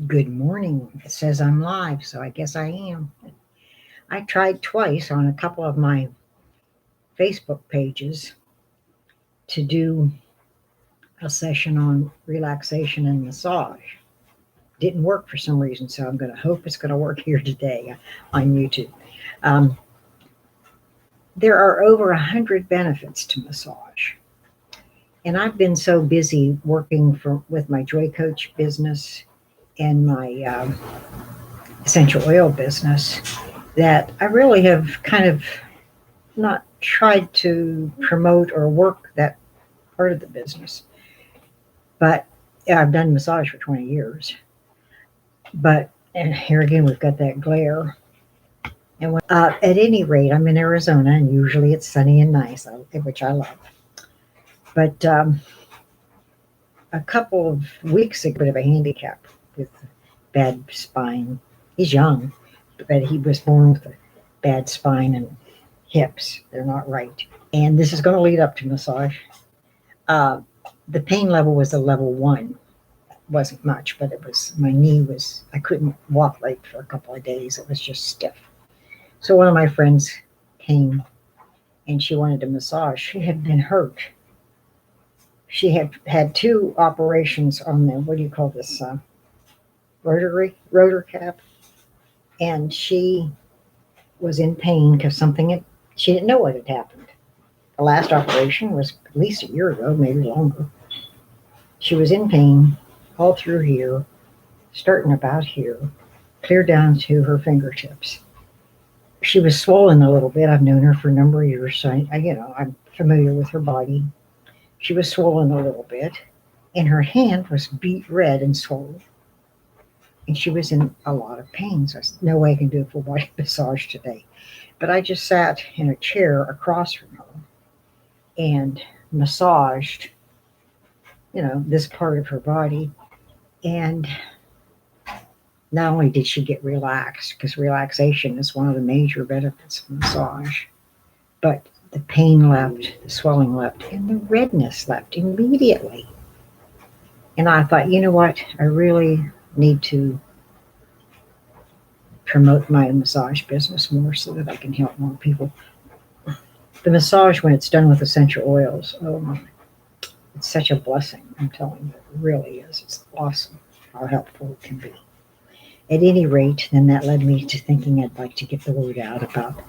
Good morning. It says I'm live, so I guess I am. I tried twice on a couple of my Facebook pages to do a session on relaxation and massage. Didn't work for some reason, so I'm going to hope it's going to work here today on YouTube. Um, there are over 100 benefits to massage, and I've been so busy working with my Joy Coach business and my essential oil business that I really have kind of not tried to promote or work that part of the business. But yeah, I've done massage for 20 years. But and here again, we've got that glare. And at any rate, I'm in Arizona, and usually it's sunny and nice, which I love. But a couple of weeks ago, a bit of a handicap with bad spine. He's young, but he was born with a bad spine and hips. They're not right. And this is going to lead up to massage. Uh, the pain level was a level 1. It wasn't much, but it was, my knee was, I couldn't walk right for a couple of days. It was just stiff. So one of my friends came and she wanted a massage. She had been hurt. She had had 2 operations on the, what do you call this, rotor cap. And she was in pain because she didn't know what had happened. The last operation was at least a year ago, maybe longer. She was in pain all through here, starting about here, clear down to her fingertips. She was swollen a little bit. I've known her for a number of years, so I'm familiar with her body. She was swollen a little bit, and her hand was beet red and swollen. And she was in a lot of pain, so there's no way I can do a full body massage today. But I just sat in a chair across from her and massaged, this part of her body. And not only did she get relaxed, because relaxation is one of the major benefits of massage, but the pain left, the swelling left, and the redness left immediately. And I thought, you know what? I really need to promote my massage business more so that I can help more people. The massage, when it's done with essential oils, oh my, it's such a blessing. I'm telling you, it really is. It's awesome how helpful it can be. At any rate, then that led me to thinking I'd like to get the word out about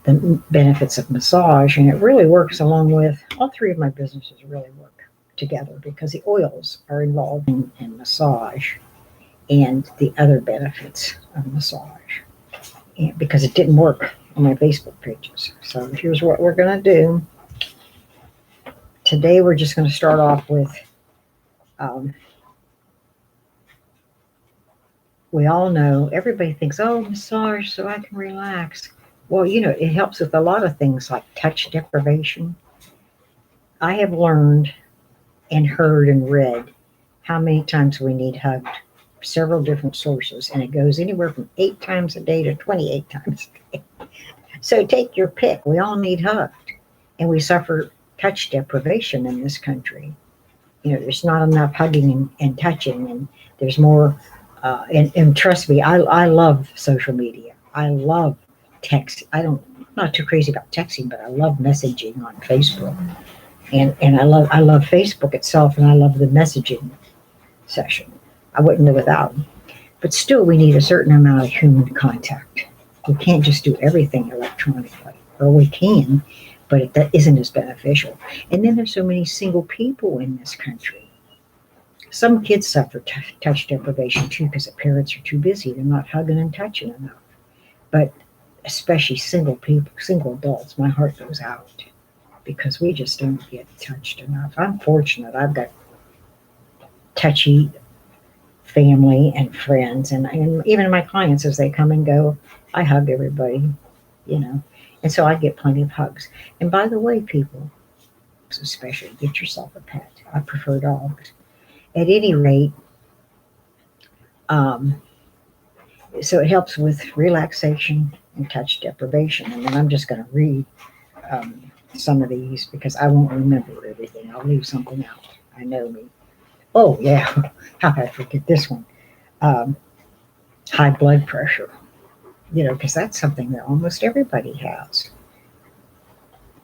the benefits of massage. And it really works along with, all 3 of my businesses really work together because the oils are involved in massage and the other benefits of massage. And because it didn't work on my Facebook pages. So here's what we're going to do. Today we're just going to start off with, we all know, everybody thinks, oh, massage so I can relax. Well, it helps with a lot of things like touch deprivation. I have learned and heard and read how many times we need hugged, several different sources, and it goes anywhere from 8 times a day to 28 times a day. So take your pick. We all need hugged, and we suffer touch deprivation in this country. There's not enough hugging and touching, and there's more. And trust me, I love social media. I love text. I'm not too crazy about texting, but I love messaging on Facebook, and I love Facebook itself, and I love the messaging session. I wouldn't live without them. But still, we need a certain amount of human contact. We can't just do everything electronically, or we can, but that isn't as beneficial. And then there's so many single people in this country. Some kids suffer touch deprivation too because the parents are too busy. They're not hugging and touching enough. But especially single people, single adults, my heart goes out because we just don't get touched enough. I'm fortunate. I've got touchy family and friends, and even my clients as they come and go, I hug everybody, and so I get plenty of hugs. And by the way, people, especially, get yourself a pet. I prefer dogs. At any rate, so it helps with relaxation and touch deprivation. And then I'm just going to read some of these because I won't remember everything. I'll leave something out. I know me. Oh, yeah. How could I forget this one? um, high blood pressure, because that's something that almost everybody has.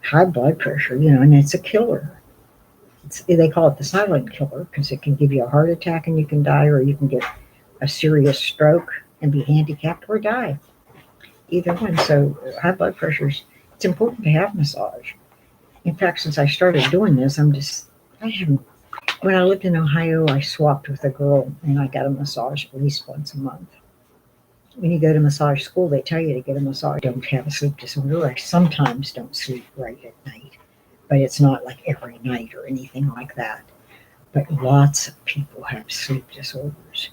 High blood pressure, and it's a killer. They call it the silent killer because it can give you a heart attack and you can die, or you can get a serious stroke and be handicapped or die. Either one. So high blood pressures, it's important to have massage. In fact, since I started doing this, I haven't, when I lived in Ohio, I swapped with a girl and I got a massage at least once a month. When you go to massage school, they tell you to get a massage. I don't have a sleep disorder. I sometimes don't sleep right at night, but it's not like every night or anything like that. But lots of people have sleep disorders.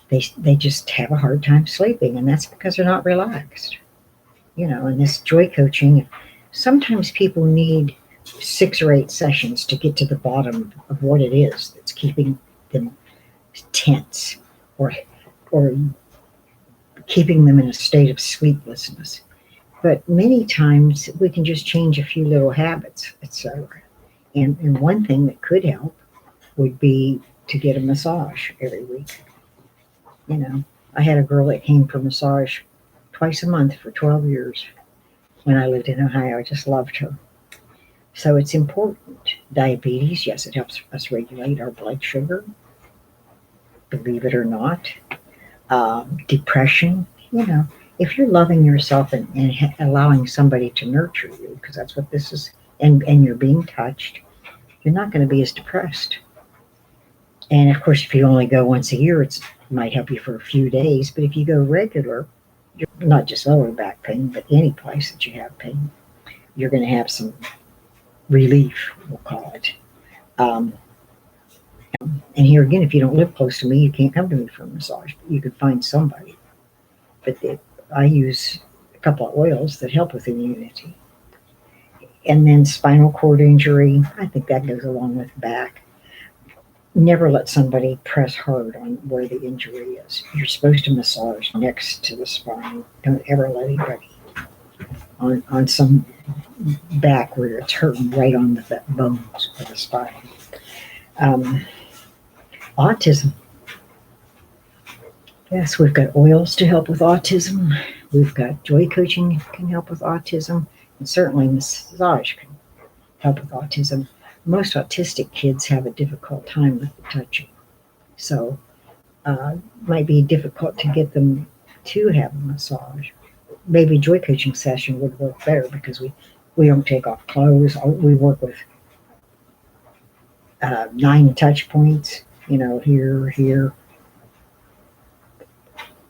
They just have a hard time sleeping, and that's because they're not relaxed. And this joy coaching, sometimes people need 6 or 8 sessions to get to the bottom of what it is that's keeping them tense or keeping them in a state of sleeplessness. But many times we can just change a few little habits, etc. And one thing that could help would be to get a massage every week. I had a girl that came for massage twice a month for 12 years when I lived in Ohio. I just loved her. So it's important. Diabetes, yes, it helps us regulate our blood sugar, believe it or not. Depression, if you're loving yourself and allowing somebody to nurture you, because that's what this is, and you're being touched, you're not going to be as depressed. And of course, if you only go once a year, it might help you for a few days. But if you go regular, you're not just lower back pain, but any place that you have pain, you're going to have some relief, we'll call it. And here again, if you don't live close to me, you can't come to me for a massage. But you can find somebody. But I use a couple of oils that help with immunity. And then spinal cord injury, I think that goes along with back. Never let somebody press hard on where the injury is. You're supposed to massage next to the spine. Don't ever let anybody on some back where it's hurting right on the bones of the spine. Autism. Yes, we've got oils to help with autism. We've got joy coaching can help with autism. And certainly massage can help with autism. Most autistic kids have a difficult time with the touching. So it might be difficult to get them to have a massage. Maybe a joy coaching session would work better because we don't take off clothes. We work with 9 touch points, here.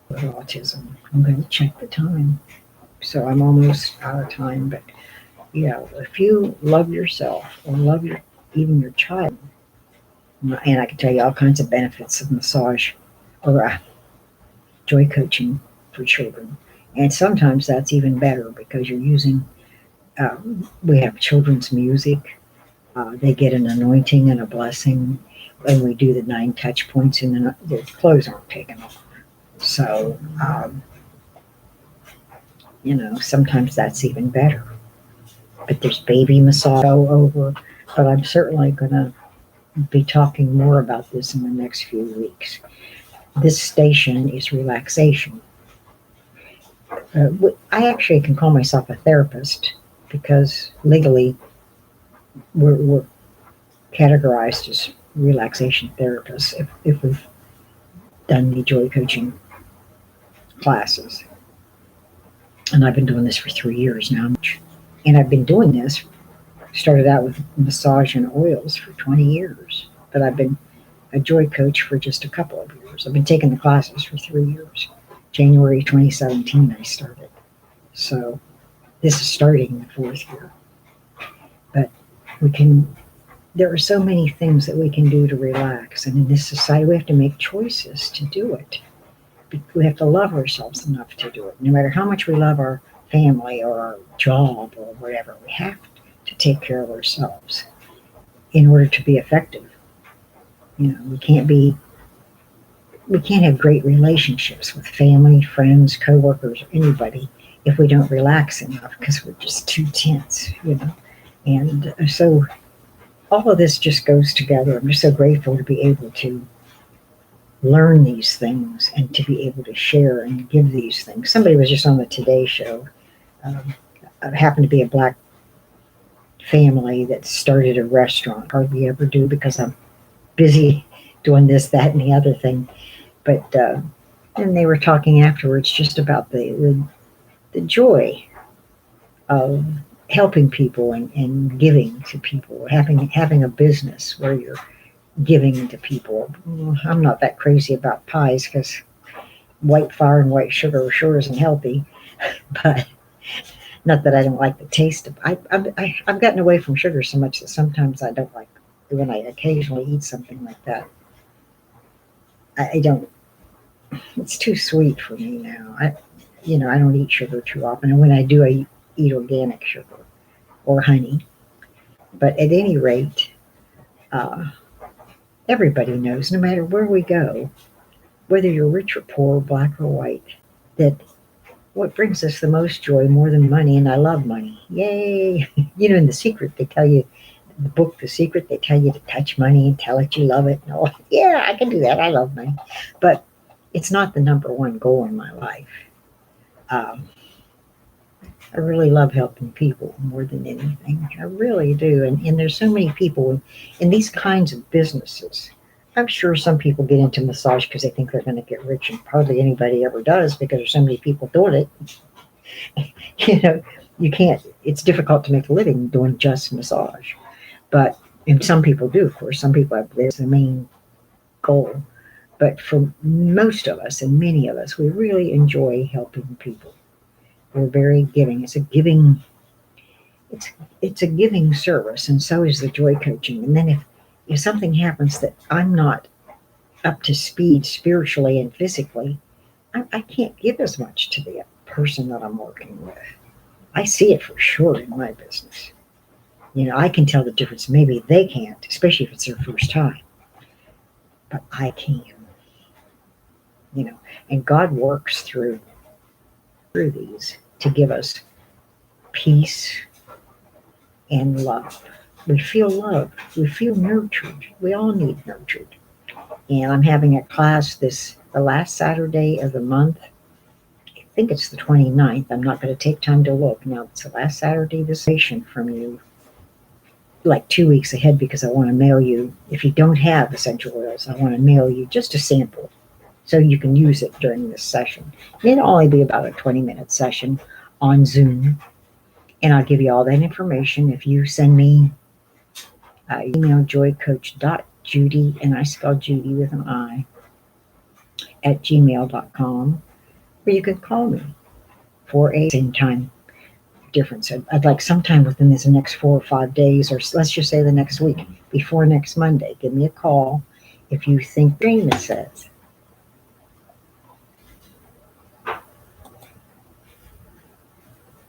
With autism, I'm going to check the time. So I'm almost out of time, but if you love yourself or love even your child, and I can tell you all kinds of benefits of massage or joy coaching for children. And sometimes that's even better because you're using, we have children's music. They get an anointing and a blessing when we do the 9 touch points, and their clothes aren't taken off. So, sometimes that's even better. But there's baby massage all over. But I'm certainly going to be talking more about this in the next few weeks. This station is Relaxation. I actually can call myself a therapist because legally we're categorized as relaxation therapists if we've done the joy coaching classes. And I've been doing this for 3 years now. And I've been doing this, started out with massage and oils for 20 years. But I've been a joy coach for just a couple of years. I've been taking the classes for 3 years. January 2017 I started. So this is starting the 4th year. But there are so many things that we can do to relax. And in this society, we have to make choices to do it. We have to love ourselves enough to do it. No matter how much we love our family or our job or whatever, we have to take care of ourselves in order to be effective. We can't have great relationships with family, friends, coworkers, anybody if we don't relax enough because we're just too tense, And so all of this just goes together. I'm just so grateful to be able to learn these things and to be able to share and give these things. Somebody was just on the Today Show. Um, it happened to be a black family that started a restaurant. Hardly ever do because I'm busy doing this, that, and the other thing. But and they were talking afterwards just about the joy of helping people and giving to people, having a business where you're giving to people. I'm not that crazy about pies because white flour and white sugar sure isn't healthy, but not that I don't like the taste of. I've gotten away from sugar so much that sometimes I don't like when I occasionally eat something like that. I don't. It's too sweet for me now. I don't eat sugar too often, and when I do, I eat organic sugar or honey. But at any rate, uh, everybody knows, no matter where we go, whether you're rich or poor, black or white, that what brings us the most joy more than money, and I love money. Yay! In The Secret, they tell you, the book, The Secret, they tell you to touch money and tell it you love it. And all. Yeah, I can do that. I love money. But it's not the number one goal in my life. Um, I really love helping people more than anything. I really do. And there's so many people in these kinds of businesses. I'm sure some people get into massage because they think they're going to get rich, and hardly anybody ever does because there's so many people doing it. you know, you can't, it's difficult to make a living doing just massage. But, and some people do, of course, some people have, there's the main goal. But for most of us and many of us, we really enjoy helping people. We're very giving. It's it's a giving service, and so is the joy coaching. And then if something happens that I'm not up to speed spiritually and physically, I can't give as much to the person that I'm working with. I see it for sure in my business. I can tell the difference. Maybe they can't, especially if it's their first time, but I can. And God works through these to give us peace and love. We feel loved. We feel nurtured. We all need nurtured. And I'm having a class the last Saturday of the month. I think it's the 29th. I'm not going to take time to look. Now, it's the last Saturday this patient from you, like 2 weeks ahead, because I want to mail you, if you don't have essential oils, I want to mail you just a sample so you can use it during this session. It'll only be about a 20-minute session on Zoom. And I'll give you all that information if you send me email joycoach.judy, and I spell Judy with an I, at gmail.com, or you can call me for a same time difference. I'd like sometime within this next 4 or 5 days, or let's just say the next week, before next Monday, give me a call if you think dream, it says.